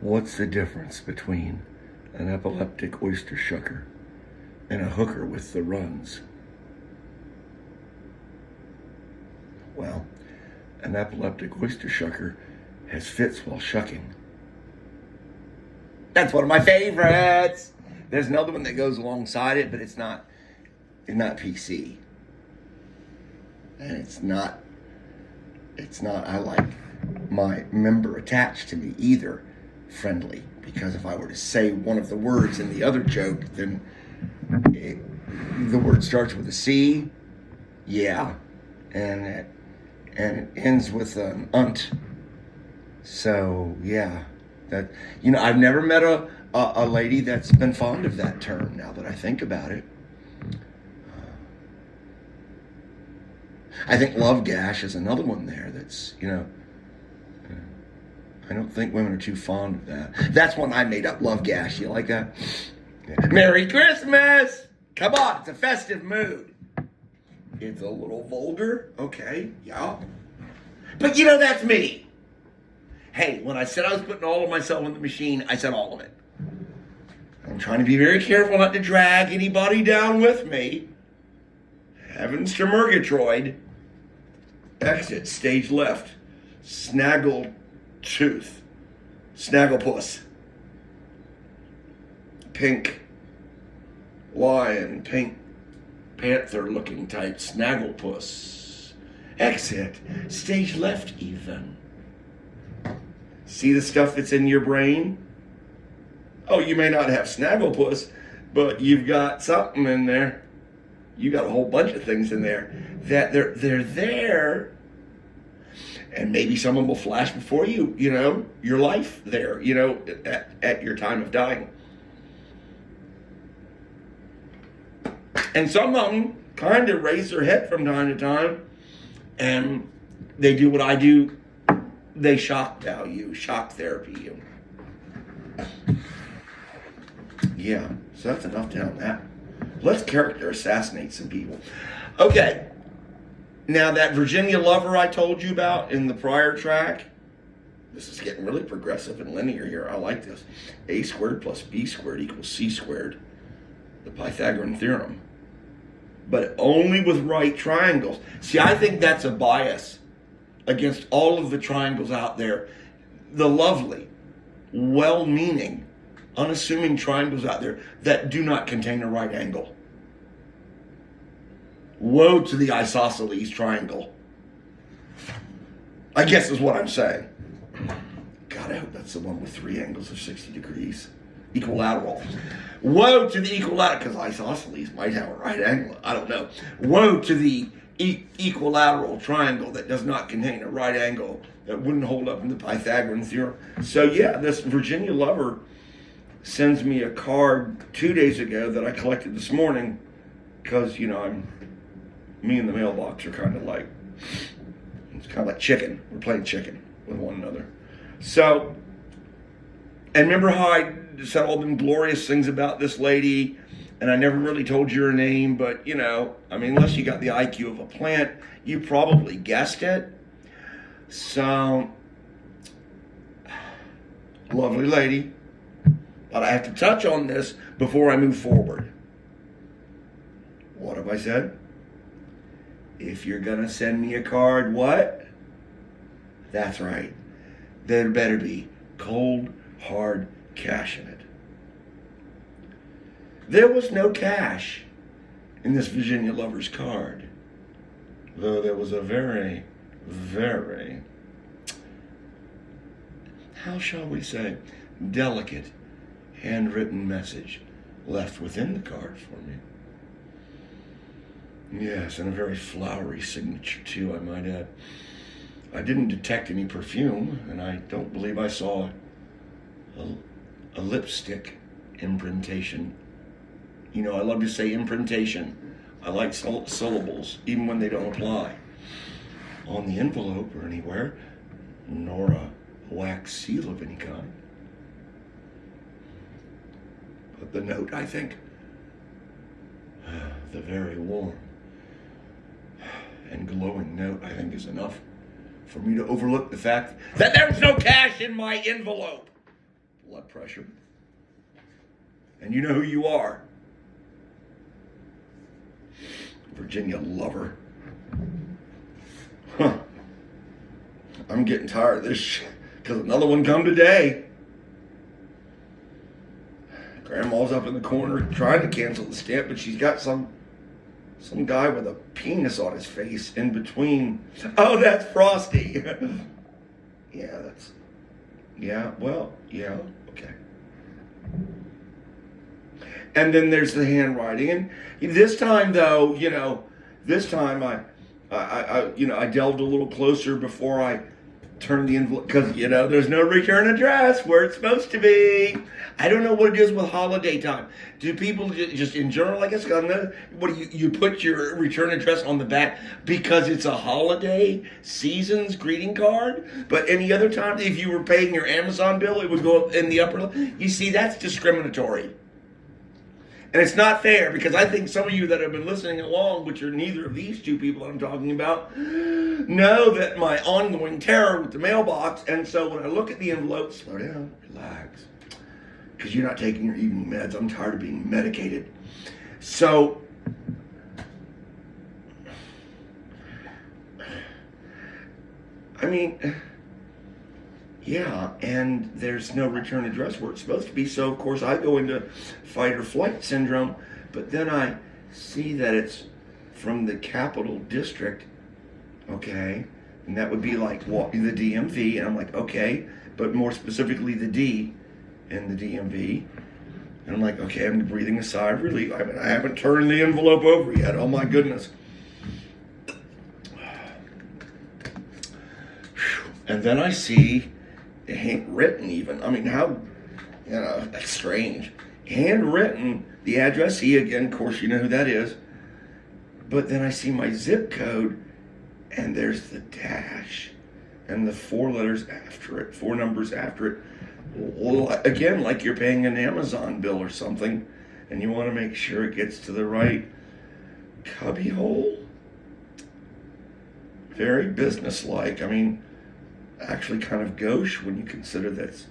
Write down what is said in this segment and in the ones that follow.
What's the difference between an epileptic oyster shucker and a hooker with the runs? Well, an epileptic oyster shucker has fits while shucking. That's one of my favorites. There's another one that goes alongside it, but it's not PC. And it's not, I like my member attached to me either friendly, because if I were to say one of the words in the other joke, then the word starts with a C, yeah, and it ends with an unt. So yeah, that, I've never met a lady that's been fond of that term. Now that I think about it, I think love gash is another one there. That's I don't think women are too fond of that. That's one I made up, love gash. You like that? Yeah. Merry Christmas! Come on, it's a festive mood. It's a little vulgar, okay, yeah. But that's me. Hey, when I said I was putting all of myself in the machine, I said all of it. I'm trying to be very careful not to drag anybody down with me. Heavens to Murgatroyd. Exit, stage left. Snaggle tooth. Snagglepuss. Pink lion, pink panther looking type. Snagglepuss. Exit, stage left even. See the stuff that's in your brain? Oh, you may not have Snagglepuss, but you've got something in there. You got a whole bunch of things in there that they're there, and maybe someone will flash before you, your life there, at your time of dying. And some of them kind of raise their head from time to time, and they do what I do. They shock value, shock therapy you. Yeah, so that's enough down that. Let's character assassinate some people. Okay, now that Virginia lover I told you about in the prior track, this is getting really progressive and linear here. I like this. A squared plus B squared equals C squared. The Pythagorean theorem. But only with right triangles. See, I think that's a bias against all of the triangles out there. The lovely, well-meaning, unassuming triangles out there that do not contain a right angle. Woe to the isosceles triangle, I guess is what I'm saying. God, I hope that's the one with three angles of 60 degrees. Equilateral. Woe to the equilateral, because isosceles might have a right angle. I don't know. Woe to the equilateral triangle that does not contain a right angle, that wouldn't hold up in the Pythagorean theorem. So yeah, this Virginia lover sends me a card 2 days ago that I collected this morning, because me and the mailbox are kind of like, it's kind of like chicken. We're playing chicken with one another. So, and remember how I said all them glorious things about this lady, and I never really told you her name, but unless you got the IQ of a plant, you probably guessed it. So, lovely lady. But I have to touch on this before I move forward. What have I said? If you're going to send me a card, what? That's right. There better be cold, hard cash in it. There was no cash in this Virginia lover's card, though there was a very, very, how shall we say, delicate handwritten message left within the card for me. Yes, and a very flowery signature too, I might add. I didn't detect any perfume, and I don't believe I saw a lipstick imprintation. I love to say imprintation. I like syllables, even when they don't apply. On the envelope or anywhere, nor a wax seal of any kind. But the note, I think, the very warm and glowing note, I think, is enough for me to overlook the fact that there was no cash in my envelope. blood pressure. And you know who you are. Virginia lover. Huh. I'm getting tired of this shit, because another one come today. Grandma's up in the corner trying to cancel the stamp, but she's got some guy with a penis on his face in between. Oh, that's Frosty. Yeah, okay. And then there's the handwriting. And this time, though, I delved a little closer before I turned the envelope, because, there's no return address where it's supposed to be. I don't know what it is with holiday time. Do people just in general, I guess, what do you put your return address on the back because it's a holiday season's greeting card? But any other time, if you were paying your Amazon bill, it would go up in the upper. You see, that's discriminatory. And it's not fair, because I think some of you that have been listening along, which are neither of these two people I'm talking about, know that my ongoing terror with the mailbox. And so when I look at the envelope, slow down, relax, because you're not taking your evening meds. I'm tired of being medicated. So, yeah, and there's no return address where it's supposed to be. So, of course, I go into fight or flight syndrome, but then I see that it's from the Capital District, okay? And that would be like the DMV, and I'm like, okay, but more specifically the D in the DMV. And I'm like, okay, I'm breathing a sigh of relief. I haven't turned the envelope over yet. Oh, my goodness. And then I see handwritten even. That's strange. Handwritten, the addressee, again, of course, you know who that is. But then I see my zip code, and there's the dash, and the 4 letters after it, 4 numbers after it. Well, again, like you're paying an Amazon bill or something, and you want to make sure it gets to the right cubby hole. Very businesslike. Actually kind of gauche when you consider that's,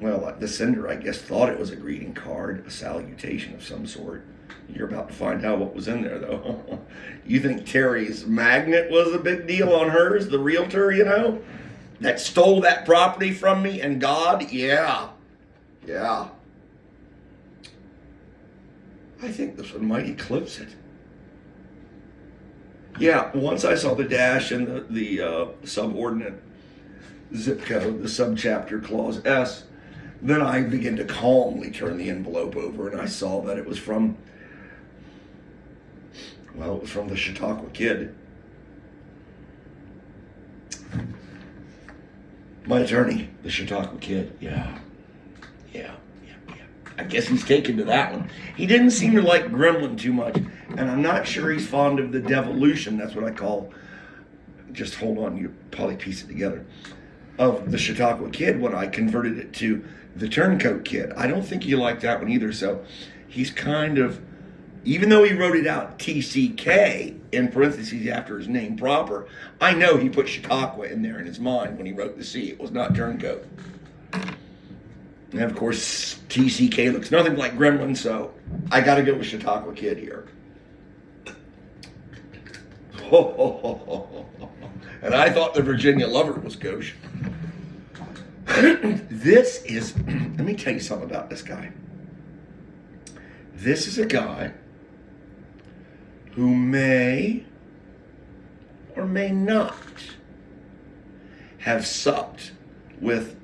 the sender, I guess, thought it was a greeting card, a salutation of some sort. You're about to find out what was in there, though. You think Terry's magnet was a big deal on hers, the realtor, that stole that property from me, and God? Yeah. I think this one might eclipse it. Yeah, once I saw the dash and the subordinate zip code, the subchapter clause S, then I began to calmly turn the envelope over, and I saw that it was from the Chautauqua Kid. My attorney, the Chautauqua Kid. Yeah. I guess he's taken to that one. He didn't seem to like Gremlin too much, and I'm not sure he's fond of the devolution. That's what I call, just hold on, you probably piece it together, of the Chautauqua Kid when I converted it to the Turncoat Kid. I don't think he liked that one either, so he's kind of, even though he wrote it out TCK in parentheses after his name proper, I know he put Chautauqua in there in his mind when he wrote the C. It was not Turncoat. And of course, TCK looks nothing like Gremlin, so I got to go with Chautauqua Kid here. And I thought the Virginia lover was gauche. Let me tell you something about this guy. This is a guy who may or may not have supped with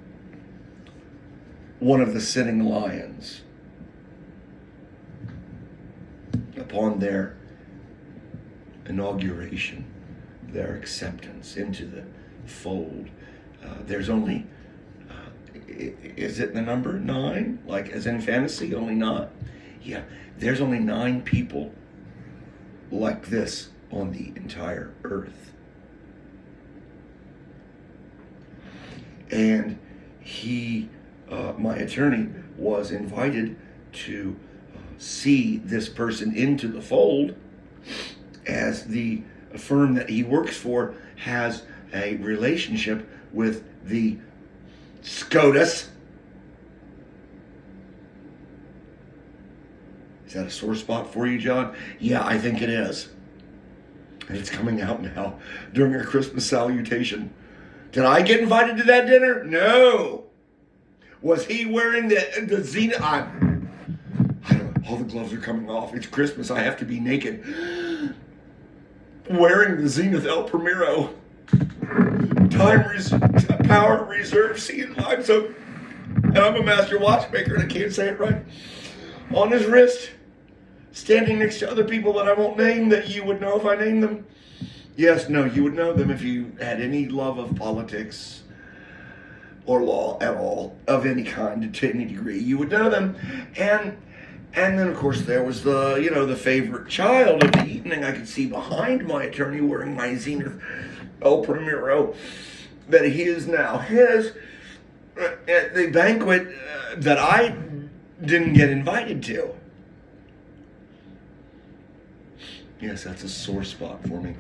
one of the sitting lions upon their inauguration, their acceptance into the fold. There's only, is it the number 9? Like as in fantasy, only 9? Yeah, there's only 9 people like this on the entire earth. And he, my attorney, was invited to see this person into the fold, as the firm that he works for has a relationship with the SCOTUS, Is that a sore spot for you, John? Yeah, I think it is. And it's coming out now during our Christmas salutation. Did I get invited to that dinner? No. Was he wearing the Zenith? I don't know. All the gloves are coming off. It's Christmas. I have to be naked. Wearing the Zenith El Primero. Power reserve seat. And I'm a master watchmaker and I can't say it right. On his wrist. Standing next to other people that I won't name that you would know if I named them. Yes, no, you would know them if you had any love of politics or law at all, of any kind, to any degree. You would know them. And then, of course, there was the favorite child of the evening. I could see behind my attorney wearing my Zenith El Primero that he is now his at the banquet that I didn't get invited to. Yes, that's a sore spot for me.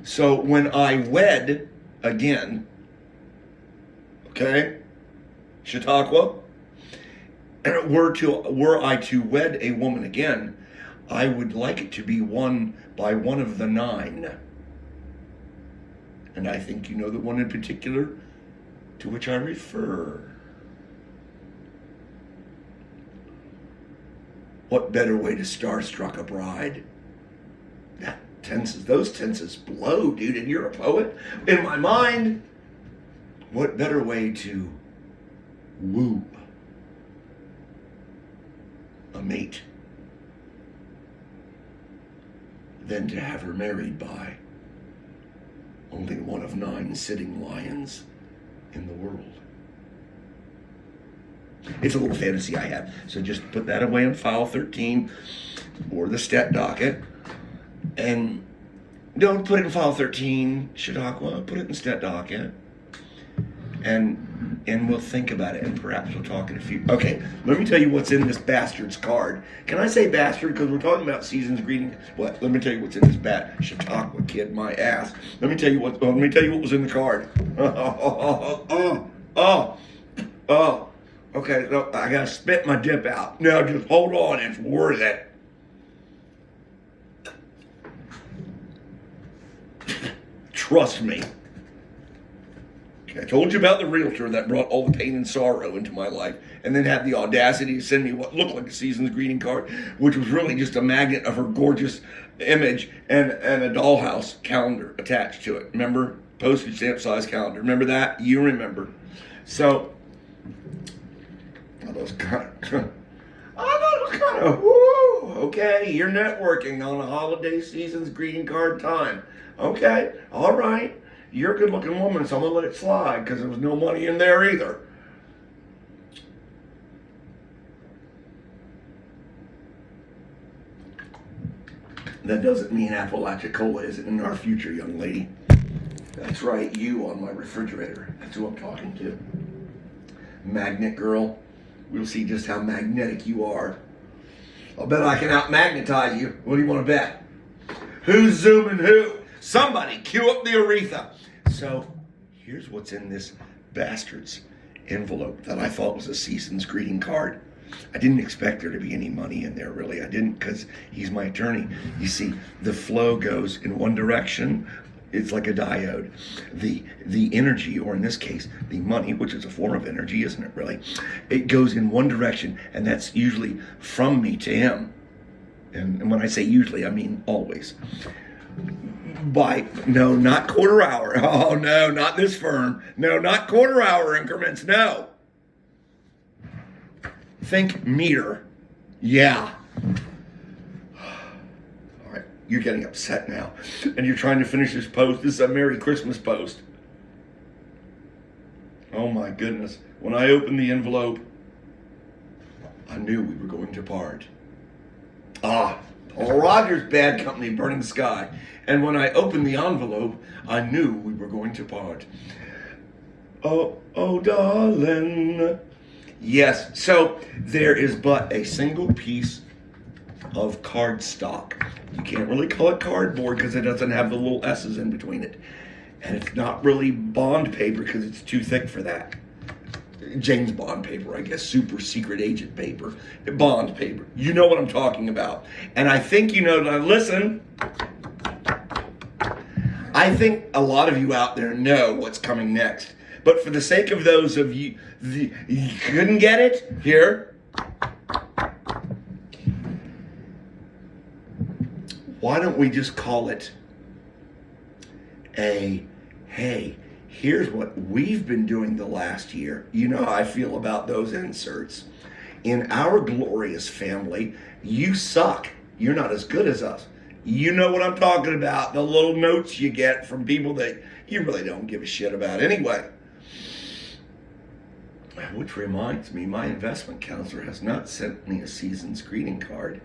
So when I wed again, okay, Chautauqua, were I to wed a woman again, I would like it to be won by one of the 9. And I think you know the one in particular to which I refer. What better way to starstruck a bride? Those tenses blow, dude, and you're a poet. In my mind, what better way to woo a mate than to have her married by only one of 9 sitting lions in the world? It's a little fantasy I have, so just put that away in file 13 or the stat docket. And don't put it in file 13, Chautauqua. Put it in stat docket. And we'll think about it, and perhaps we'll talk in a few. Okay, let me tell you what's in this bastard's card. Can I say bastard? Because we're talking about season's greeting. What? Let me tell you what's in this Chautauqua kid, my ass. Let me tell you what was in the card. Okay, so I gotta spit my dip out. Now just hold on, it's worth it. Trust me. I told you about the realtor that brought all the pain and sorrow into my life and then had the audacity to send me what looked like a season's greeting card, which was really just a magnet of her gorgeous image and a dollhouse calendar attached to it. Remember? Postage stamp size calendar. Remember that? You remember. So, I thought it was kind of, woo, okay, you're networking on a holiday season's greeting card time. Okay, all right. You're a good-looking woman, so I'm going to let it slide because there was no money in there either. That doesn't mean Apalachicola isn't in our future, young lady. That's right, you on my refrigerator. That's who I'm talking to. Magnet girl. We'll see just how magnetic you are. I'll bet I can out-magnetize you. What do you want to bet? Who's zooming who? Somebody cue up the Aretha. So here's what's in this bastard's envelope that I thought was a season's greeting card. I didn't expect there to be any money in there, really. I didn't, because he's my attorney. You see, the flow goes in one direction. It's like a diode. The energy, or in this case, the money, which is a form of energy, isn't it really? It goes in one direction, and that's usually from me to him. And when I say usually, I mean always. No, not quarter hour. Oh, no, not this firm. No, not quarter hour increments. No. Think meter. Yeah. All right, you're getting upset now. And you're trying to finish this post. This is a Merry Christmas post. Oh, my goodness. When I opened the envelope, I knew we were going to part. Paul Rogers, Bad Company, Burning Sky. And when I opened the envelope, I knew we were going to part. Oh, darling. Yes, so there is but a single piece of cardstock. You can't really call it cardboard because it doesn't have the little S's in between it. And it's not really bond paper because it's too thick for that. James Bond paper, I guess, super secret agent paper, Bond paper. You know what I'm talking about. And I think you know, now listen, I think a lot of you out there know what's coming next. But for the sake of those of you, you couldn't get it, here. Why don't we just call it hey, here's what we've been doing the last year. You know how I feel about those inserts. In our glorious family, you suck. You're not as good as us. You know what I'm talking about. The little notes you get from people that you really don't give a shit about anyway. Which reminds me, my investment counselor has not sent me a season's greeting card.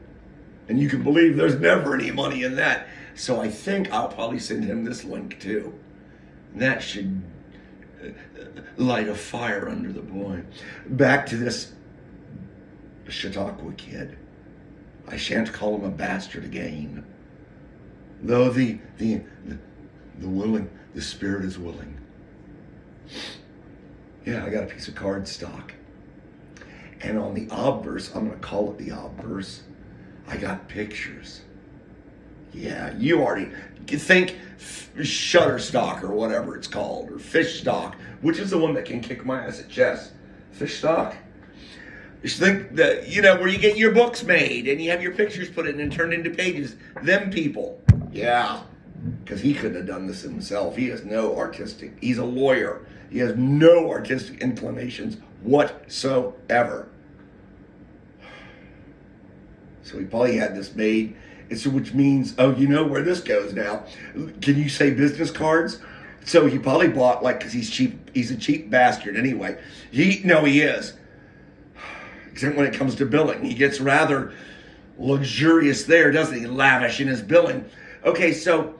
And you can believe there's never any money in that. So I think I'll probably send him this link too. That should light a fire under the boy. Back to this Chautauqua kid. I shan't call him a bastard again. Though the spirit is willing. Yeah, I got a piece of card stock. And on the obverse, I'm going to call it the obverse, I got pictures. Yeah, you already think Shutterstock or whatever it's called, or Fish Stock, which is the one that can kick my ass at chess. Fish Stock. You think that, you know, where you get your books made and you have your pictures put in and turned into pages. Them people. Yeah. Because he couldn't have done this himself. He has no artistic, he's a lawyer. He has no artistic inclinations whatsoever. So he probably had this made, which means, oh, you know where this goes now. Can you say business cards? So he probably bought, like, because he's cheap, he's a cheap bastard anyway. He is. Except when it comes to billing. He gets rather luxurious there, doesn't he? Lavish in his billing. Okay, so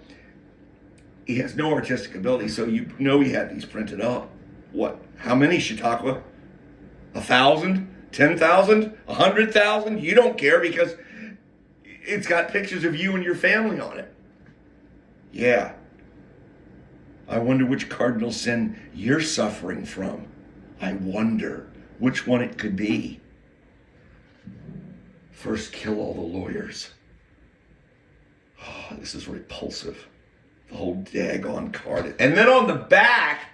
he has no artistic ability, so you know he had these printed up. What? How many, Chautauqua? 1,000? 10,000? 100,000? You don't care because it's got pictures of you and your family on it. Yeah. I wonder which cardinal sin you're suffering from. I wonder which one it could be. First, kill all the lawyers. Oh, this is repulsive. The whole daggone card. And then on the back,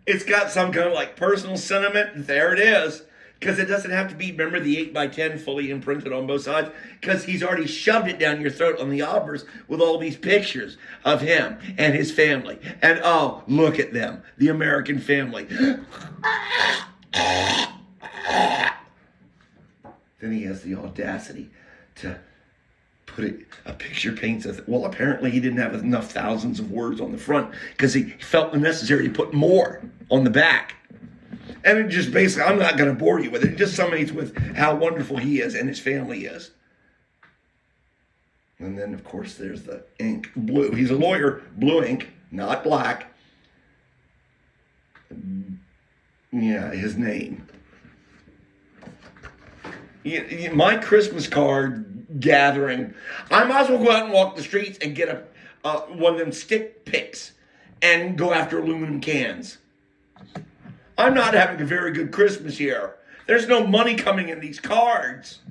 it's got some kind of like personal sentiment. There it is. Because it doesn't have to be, remember, the 8x10 fully imprinted on both sides? Because he's already shoved it down your throat on the obverse with all these pictures of him and his family. And oh, look at them, the American family. Then he has the audacity to put a picture paints. Well, apparently he didn't have enough thousands of words on the front because he felt it necessary to put more on the back. And it just basically, I'm not going to bore you with it. It just summates with how wonderful he is and his family is. And then, of course, there's the ink, blue. He's a lawyer, blue ink, not black. Yeah, his name. My Christmas card gathering, I might as well go out and walk the streets and get one of them stick picks and go after aluminum cans. I'm not having a very good Christmas here. There's no money coming in these cards.